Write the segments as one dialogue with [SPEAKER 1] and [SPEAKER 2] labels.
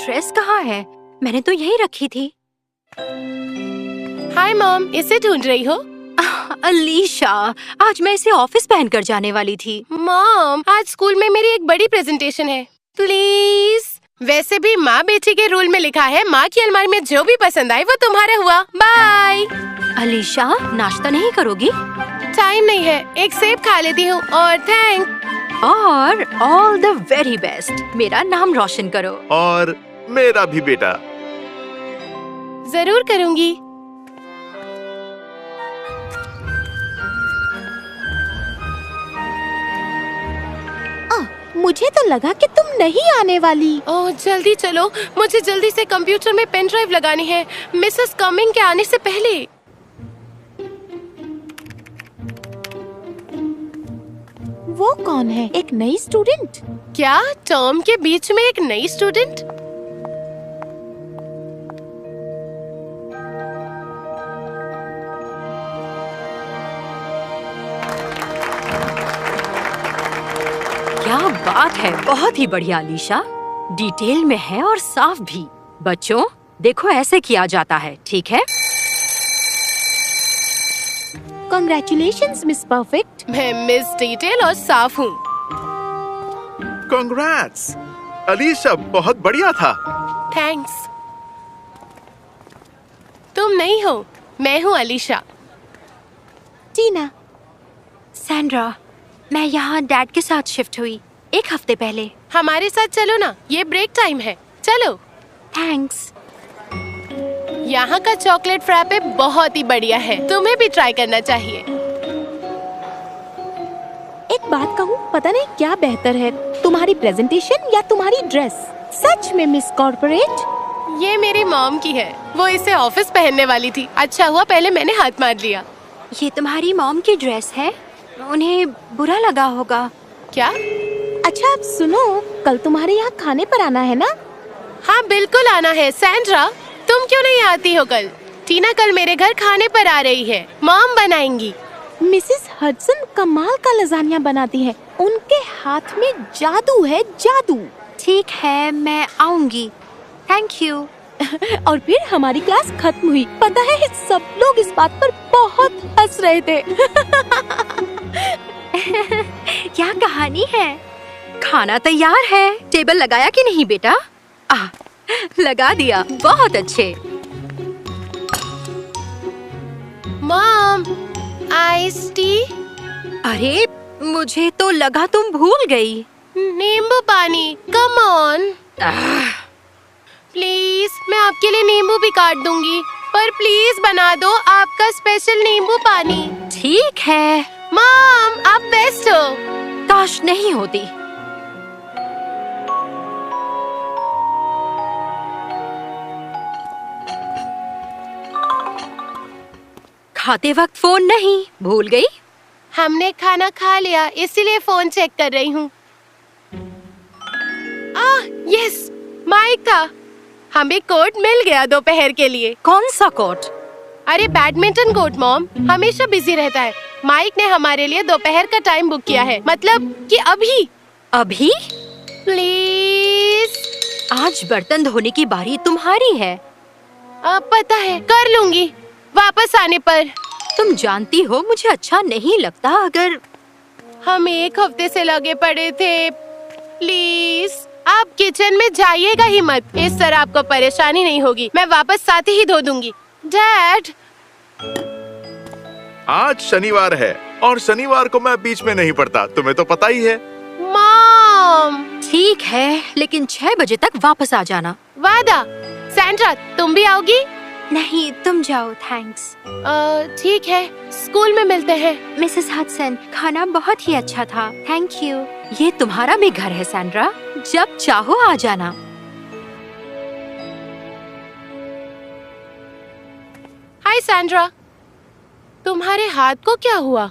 [SPEAKER 1] Dress कहाँ है? मैंने तो यही रखी थी।
[SPEAKER 2] हाय मॉम, इसे ढूंढ रही हो?
[SPEAKER 1] अलीशा, आज मैं इसे ऑफिस पहनकर जाने वाली थी।
[SPEAKER 2] मॉम, आज स्कूल में मेरी एक बड़ी प्रेजेंटेशन है, प्लीज। वैसे भी माँ बेटी के रूल में लिखा है, माँ की अलमारी में जो भी पसंद आए वो तुम्हारा हुआ। बाय।
[SPEAKER 1] अलीशा, नाश्ता नहीं करोगी?
[SPEAKER 2] टाइम नहीं है, एक सेब खा लेती हूँ और थैंक।
[SPEAKER 1] और ऑल द वेरी बेस्ट। मेरा नाम रोशन करो।
[SPEAKER 3] और मेरा भी बेटा।
[SPEAKER 2] जरूर करूँगी।
[SPEAKER 4] मुझे तो लगा कि तुम नहीं आने वाली।
[SPEAKER 2] ओह, जल्दी चलो, मुझे जल्दी से कंप्यूटर में पेन ड्राइव लगानी है, मिसेस कमिंग के आने से पहले।
[SPEAKER 4] वो कौन है? एक नई स्टूडेंट?
[SPEAKER 2] क्या टर्म के बीच में एक नई स्टूडेंट?
[SPEAKER 1] क्या बात है, बहुत ही बढ़िया अलीशा। डिटेल में है और साफ भी। बच्चों, देखो ऐसे किया जाता है, ठीक है?
[SPEAKER 4] Congratulations, Miss Perfect।
[SPEAKER 2] मैं मिस डिटेल और साफ हूँ।
[SPEAKER 3] Congrats! अलीशा, बहुत बढ़िया था।
[SPEAKER 2] थैंक्स। तुम नहीं हो, मैं हूँ अलीशा।
[SPEAKER 4] टीना।
[SPEAKER 1] सैंड्रा, मैं यहाँ डैड के साथ शिफ्ट हुई 1 हफ्ते पहले।
[SPEAKER 2] हमारे साथ चलो ना, ये ब्रेक टाइम है। चलो।
[SPEAKER 1] थैंक्स।
[SPEAKER 2] यहाँ का चॉकलेट फ्रैपे बहुत ही बढ़िया है, तुम्हें भी ट्राई करना चाहिए।
[SPEAKER 4] एक बात कहूँ, पता नहीं क्या बेहतर है, तुम्हारी प्रेजेंटेशन या तुम्हारी ड्रेस? सच में मिस कॉर्पोरेट।
[SPEAKER 2] ये मेरी मॉम की है, वो इसे ऑफिस पहनने वाली थी। अच्छा हुआ पहले मैंने हाथ मार लिया।
[SPEAKER 1] ये तुम्हारी मॉम की ड्रेस है? उन्हें बुरा लगा होगा।
[SPEAKER 2] क्या?
[SPEAKER 4] अच्छा, अब सुनो, कल तुम्हारे यहाँ खाने पर आना है ना?
[SPEAKER 2] हाँ बिल्कुल आना है। सैंड्रा, तुम क्यों नहीं आती हो कल? टीना कल मेरे घर खाने पर आ रही है, मॉम बनाएंगी।
[SPEAKER 4] मिसेस हडसन कमाल का लजानिया बनाती हैं। उनके हाथ में जादू है, जादू।
[SPEAKER 1] ठीक है, मैं आऊंगी। Thank you.
[SPEAKER 4] और फिर हमारी क्लास खत्म हुई। पता है, सब लोग इस बात पर बहुत हंस रहे थे।
[SPEAKER 1] क्या कहानी है? खाना तैयार है। टेबल लगाया कि नहीं बेटा? लगा दिया। बहुत अच्छे।
[SPEAKER 2] Mom, ice tea.
[SPEAKER 1] अरे, मुझे तो लगा तुम भूल गई।
[SPEAKER 2] नींबू पानी, कम ऑन। प्लीज, मैं आपके लिए नींबू भी काट दूंगी, पर प्लीज बना दो आपका स्पेशल नींबू पानी।
[SPEAKER 1] ठीक है।
[SPEAKER 2] मॉम, आप बेस्ट हो।
[SPEAKER 1] काश नहीं होती। खाते वक्त फोन नहीं भूल गई?
[SPEAKER 2] हमने खाना खा लिया, इसीलिए फोन चेक कर रही हूँ। यस, माइक था। हमें कोट मिल गया दोपहर के लिए।
[SPEAKER 1] कौन सा कोट?
[SPEAKER 2] अरे बैडमिंटन कोट मॉम, हमेशा बिजी रहता है। माइक ने हमारे लिए दोपहर का टाइम बुक किया है, मतलब कि अभी।
[SPEAKER 1] अभी?
[SPEAKER 2] प्लीज।
[SPEAKER 1] आज बर्तन धोने की बारी तुम्हारी है।
[SPEAKER 2] पता है, कर लूंगी वापस आने पर।
[SPEAKER 1] तुम जानती हो मुझे अच्छा नहीं लगता अगर।
[SPEAKER 2] हम 1 हफ्ते से लगे पड़े थे। प्लीज, आप किचन में जाइएगा ही मत। इस तरह आपको परेशानी नहीं होगी। मैं वापस साथ ही धो दूंगी। डैड,
[SPEAKER 3] आज शनिवार है और शनिवार को मैं बीच में नहीं पड़ता, तुम्हें तो पता ही है।
[SPEAKER 2] मॉम।
[SPEAKER 1] ठीक है, लेकिन 6 बजे तक वापस आ जाना।
[SPEAKER 2] वादा। सैंड्रा, तुम भी आओगी?
[SPEAKER 1] नहीं, तुम जाओ, थैंक्स।
[SPEAKER 2] ठीक है, स्कूल में मिलते हैं।
[SPEAKER 1] मिसेस हडसन, खाना बहुत ही अच्छा था, थैंक यू। ये तुम्हारा भी घर है सैंड्रा, जब चाहो आ जाना।
[SPEAKER 2] हाय सैंड्रा, तुम्हारे हाथ को क्या हुआ?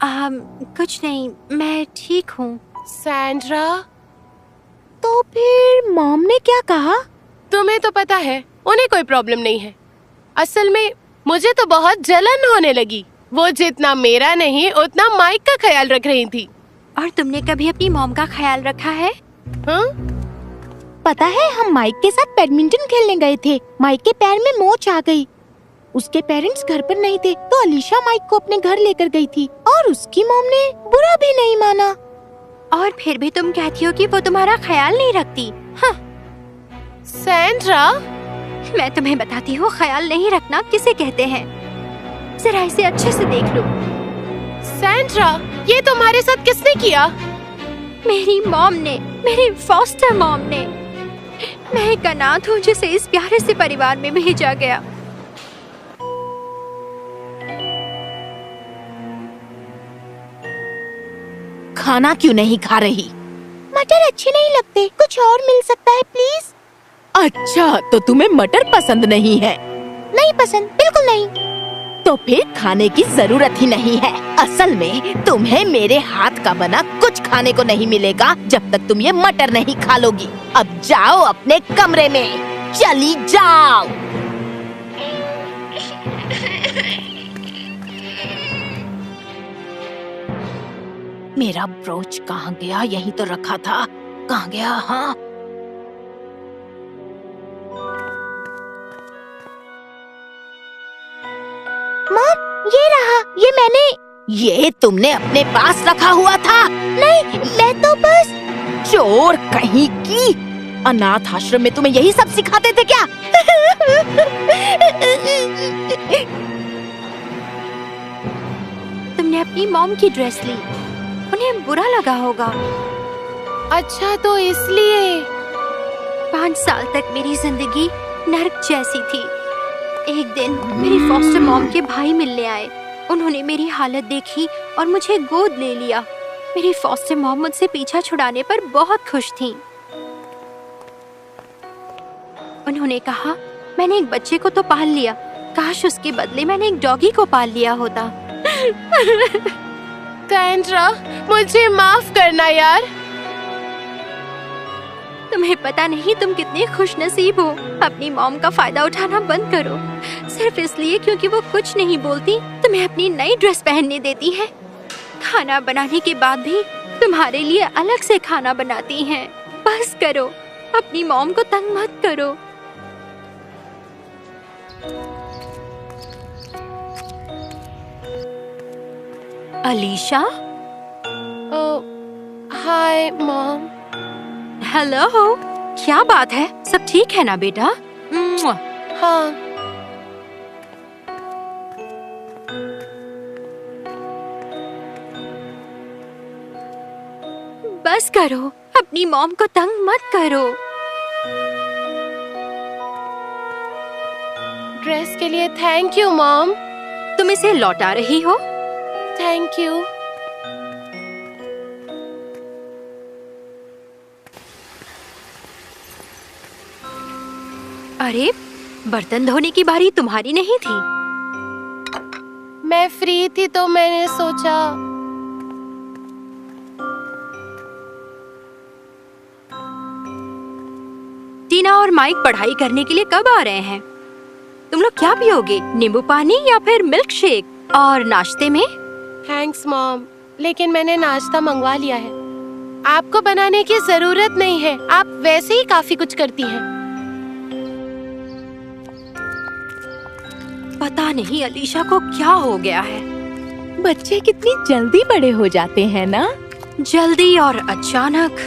[SPEAKER 1] कुछ नहीं, मैं ठीक हूँ।
[SPEAKER 2] सैंड्रा,
[SPEAKER 4] तो फिर मॉम ने क्या कहा?
[SPEAKER 2] तुम्हें तो पता है, उन्हें कोई प्रॉब्लम नहीं है। असल में मुझे तो बहुत जलन होने लगी। वो जितना मेरा नहीं उतना माइक का ख्याल रख रही थी।
[SPEAKER 1] और तुमने कभी अपनी मॉम का ख्याल रखा है?
[SPEAKER 2] हाँ?
[SPEAKER 4] पता है, हम माइक के साथ बैडमिंटन खेलने गए थे। माइक के पैर में मोच आ गई। उसके पेरेंट्स घर पर नहीं थे, तो अलीशा माइक को अपने घर लेकर गई थी और उसकी मॉम ने बुरा भी नहीं माना।
[SPEAKER 1] और फिर भी तुम कहती हो कि वो तुम्हारा ख्याल नहीं रखती। हाँ।
[SPEAKER 2] सैंड्रा,
[SPEAKER 1] मैं तुम्हें बताती हूँ, ख्याल नहीं रखना किसे कहते हैं। जरा इसे अच्छे से देख लो।
[SPEAKER 2] सैंड्रा, ये तुम्हारे साथ किसने किया?
[SPEAKER 1] मेरी मॉम ने, मेरी फॉस्टर मॉम ने। मैं एक अनाथ हूँ जिसे इस प्यारे से परिवार में भेजा गया।
[SPEAKER 4] खाना क्यों नहीं खा रही? मटर अच्छे नहीं लगते, कुछ और मिल सकता है प्लीज? अच्छा, तो तुम्हें मटर पसंद नहीं है? नहीं पसंद, बिल्कुल नहीं। तो फिर खाने की जरूरत ही नहीं है। असल में तुम्हें मेरे हाथ का बना कुछ खाने को नहीं मिलेगा जब तक तुम ये मटर नहीं खा लोगी। अब जाओ अपने कमरे में, चली जाओ। मेरा ब्रोच कहाँ गया? यही तो रखा था। कहाँ गया? हाँ, मॉम, ये रहा। ये तुमने अपने पास रखा हुआ था? नहीं, मैं तो बस। चोर कहीं की! अनाथ आश्रम में तुम्हें यही सब सिखाते थे क्या?
[SPEAKER 1] तुमने अपनी मॉम की ड्रेस ली, उन्हें बुरा लगा होगा।
[SPEAKER 2] अच्छा, तो इसलिए
[SPEAKER 1] 5 साल तक मेरी जिंदगी नर्क जैसी थी। एक दिन मेरी फॉस्टर मॉम के भाई मिलने आए। उन्होंने मेरी हालत देखी और मुझे गोद ले लिया। मेरी फॉस्टर मॉम मुझसे पीछा छुड़ाने पर बहुत खुश थी। उन्होंने कहा, मैंने एक बच्चे को तो पाल लिया, काश उसके बदले मैंने एक डॉगी को पाल लिया होता।
[SPEAKER 2] सैंड्रा, मुझे माफ करना यार।
[SPEAKER 1] तुम्हें पता नहीं तुम कितने खुशनसीब हो। अपनी मॉम का फायदा उठाना बंद करो, सिर्फ इसलिए क्योंकि वो कुछ नहीं बोलती, तुम्हें अपनी नई ड्रेस पहनने देती है। खाना बनाने के बाद भी तुम्हारे लिए अलग से खाना बनाती हैं। बस करो, अपनी मॉम को तंग मत करो। अलीशा?
[SPEAKER 2] Hi mom.
[SPEAKER 1] हेलो, क्या बात है? सब ठीक है ना बेटा?
[SPEAKER 2] हाँ।
[SPEAKER 1] बस करो, अपनी मॉम को तंग मत करो।
[SPEAKER 2] ड्रेस के लिए थैंक यू मॉम।
[SPEAKER 1] तुम इसे लौटा रही हो?
[SPEAKER 2] Thank you.
[SPEAKER 1] अरे, बर्तन धोने की बारी तुम्हारी नहीं थी?
[SPEAKER 2] मैं फ्री थी तो मैंने सोचा।
[SPEAKER 1] टीना और माइक पढ़ाई करने के लिए कब आ रहे हैं? तुम लोग क्या पियोगे, नींबू पानी या फिर मिल्क शेक? और नाश्ते में?
[SPEAKER 2] थैंक्स मॉम, लेकिन मैंने नाश्ता मंगवा लिया है। आपको बनाने की जरूरत नहीं है, आप वैसे ही काफी कुछ करती हैं।
[SPEAKER 1] पता नहीं अलीशा को क्या हो गया है।
[SPEAKER 4] बच्चे कितनी जल्दी बड़े हो जाते हैं ना?
[SPEAKER 1] जल्दी और अचानक।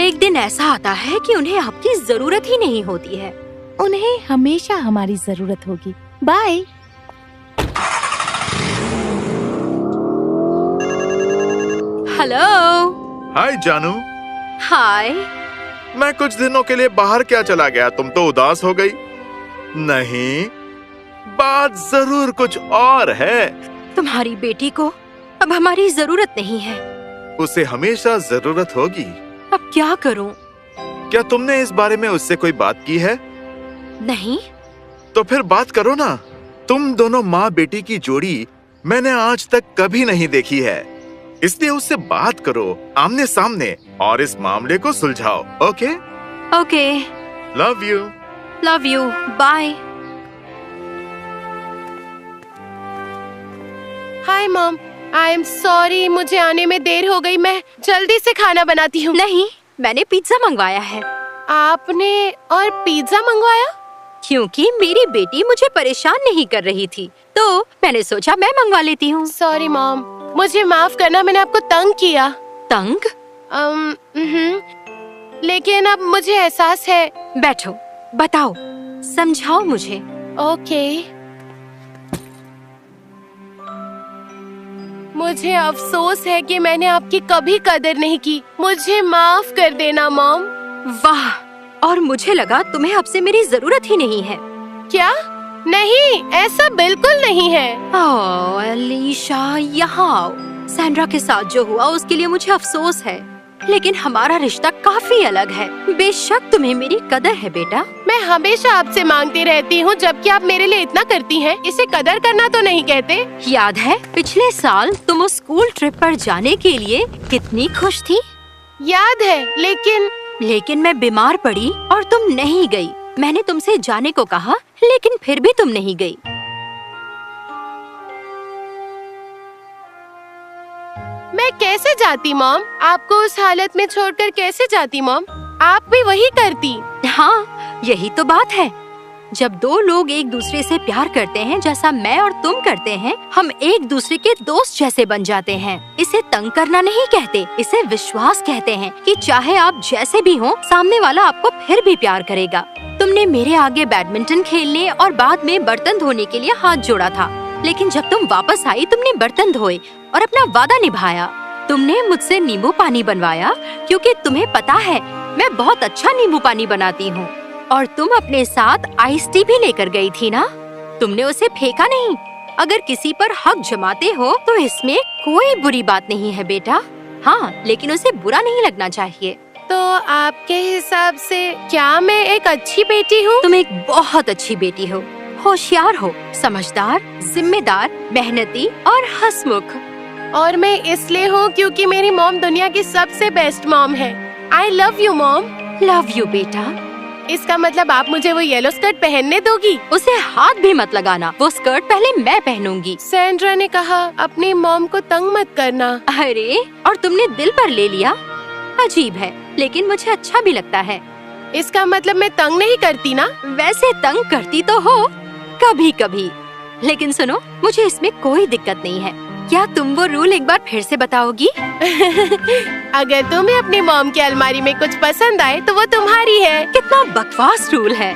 [SPEAKER 1] एक दिन ऐसा आता है कि उन्हें आपकी जरूरत ही नहीं होती है।
[SPEAKER 4] उन्हें हमेशा हमारी जरूरत होगी। बाय।
[SPEAKER 1] हेलो।
[SPEAKER 3] हाय जानू।
[SPEAKER 1] हाय।
[SPEAKER 3] मैं कुछ दिनों के लिए बाहर क्या चला गया, तुम तो उदास हो गई। नहीं, बात जरूर कुछ और है।
[SPEAKER 1] तुम्हारी बेटी को अब हमारी जरूरत नहीं है।
[SPEAKER 3] उसे हमेशा जरूरत होगी।
[SPEAKER 1] अब क्या करूं?
[SPEAKER 3] क्या तुमने इस बारे में उससे कोई बात की है?
[SPEAKER 1] नहीं।
[SPEAKER 3] तो फिर बात करो ना। तुम दोनों माँ बेटी की जोड़ी मैंने आज तक कभी नहीं देखी है, इसलिए उससे बात करो आमने सामने और इस मामले को सुलझाओ। Okay?
[SPEAKER 1] Okay.
[SPEAKER 3] Love you.
[SPEAKER 1] Love you. Bye.
[SPEAKER 2] Hi mom, I am sorry, मुझे आने में देर हो गई। मैं जल्दी से खाना बनाती हूँ।
[SPEAKER 1] नहीं, मैंने पिज्जा मंगवाया है।
[SPEAKER 2] आपने और पिज्जा मंगवाया?
[SPEAKER 1] क्योंकि मेरी बेटी मुझे परेशान नहीं कर रही थी, तो मैंने सोचा मैं मंगवा लेती हूँ।
[SPEAKER 2] सॉरी मॉम, मुझे माफ करना, मैंने आपको तंग किया।
[SPEAKER 1] तंग?
[SPEAKER 2] लेकिन अब मुझे एहसास है।
[SPEAKER 1] बैठो, बताओ, समझाओ मुझे।
[SPEAKER 2] ओके। मुझे अफसोस है कि मैंने आपकी कभी कदर नहीं की। मुझे माफ कर देना मॉम।
[SPEAKER 1] वाह, और मुझे लगा तुम्हें अब से मेरी जरूरत ही नहीं है।
[SPEAKER 2] क्या? नहीं, ऐसा बिल्कुल नहीं है।
[SPEAKER 1] ओह अलीशा, यहाँ आओ। सैंड्रा के साथ जो हुआ उसके लिए मुझे अफसोस है, लेकिन हमारा रिश्ता काफी अलग है। बेशक तुम्हें मेरी कदर है बेटा।
[SPEAKER 2] मैं हमेशा आपसे मांगती रहती हूँ, जबकि आप मेरे लिए इतना करती हैं। इसे कदर करना तो नहीं कहते।
[SPEAKER 1] याद है पिछले साल तुम उस स्कूल ट्रिप पर जाने के लिए कितनी खुश थी?
[SPEAKER 2] याद है,
[SPEAKER 1] लेकिन मैं बीमार पड़ी और तुम नहीं गई। मैंने तुमसे जाने को कहा, लेकिन फिर भी तुम नहीं गई।
[SPEAKER 2] मैं कैसे जाती मॉम? आपको उस हालत में छोड़कर कैसे जाती मॉम? आप भी वही करती।
[SPEAKER 1] हाँ, यही तो बात है। जब दो लोग एक दूसरे से प्यार करते हैं, जैसा मैं और तुम करते हैं, हम एक दूसरे के दोस्त जैसे बन जाते हैं। इसे तंग करना नहीं कहते, इसे विश्वास कहते हैं कि चाहे आप जैसे भी हो, सामने वाला आपको फिर भी प्यार करेगा। तुमने मेरे आगे बैडमिंटन खेलने और बाद में बर्तन धोने के लिए हाथ जोड़ा था, लेकिन जब तुम वापस आई तुमने बर्तन धोए और अपना वादा निभाया। तुमने मुझसे नींबू पानी बनवाया, क्योंकि तुम्हें पता है मैं बहुत अच्छा नींबू पानी बनाती हूँ। और तुम अपने साथ आइस टी भी लेकर गई थी ना? तुमने उसे फेंका नहीं। अगर किसी पर हक जमाते हो तो इसमें कोई बुरी बात नहीं है बेटा। हाँ, लेकिन उसे बुरा नहीं लगना चाहिए।
[SPEAKER 2] तो आपके हिसाब से क्या मैं एक अच्छी बेटी हूँ?
[SPEAKER 1] तुम एक बहुत अच्छी बेटी हो। होशियार हो, समझदार, जिम्मेदार, मेहनती और हंसमुख।
[SPEAKER 2] और मैं इसलिए हूँ क्योंकि मेरी मॉम दुनिया की सबसे बेस्ट मॉम है। I love you mom.
[SPEAKER 1] Love you बेटा।
[SPEAKER 2] इसका मतलब आप मुझे वो येलो स्कर्ट पहनने दोगी?
[SPEAKER 1] उसे हाथ भी मत लगाना, वो स्कर्ट पहले मैं पहनूंगी।
[SPEAKER 2] सैंड्रा ने कहा अपनी मॉम को तंग मत करना।
[SPEAKER 1] अरे, और तुमने दिल पर ले लिया। अजीब है, लेकिन मुझे अच्छा भी लगता है।
[SPEAKER 2] इसका मतलब मैं तंग नहीं करती ना?
[SPEAKER 1] वैसे तंग करती तो हो कभी कभी, लेकिन सुनो, मुझे इसमें कोई दिक्कत नहीं है। क्या तुम वो रूल एक बार फिर से बताओगी?
[SPEAKER 2] अगर तुम्हें अपनी मॉम की अलमारी में कुछ पसंद आए तो वो तुम्हारी है।
[SPEAKER 1] कितना बकवास रूल है।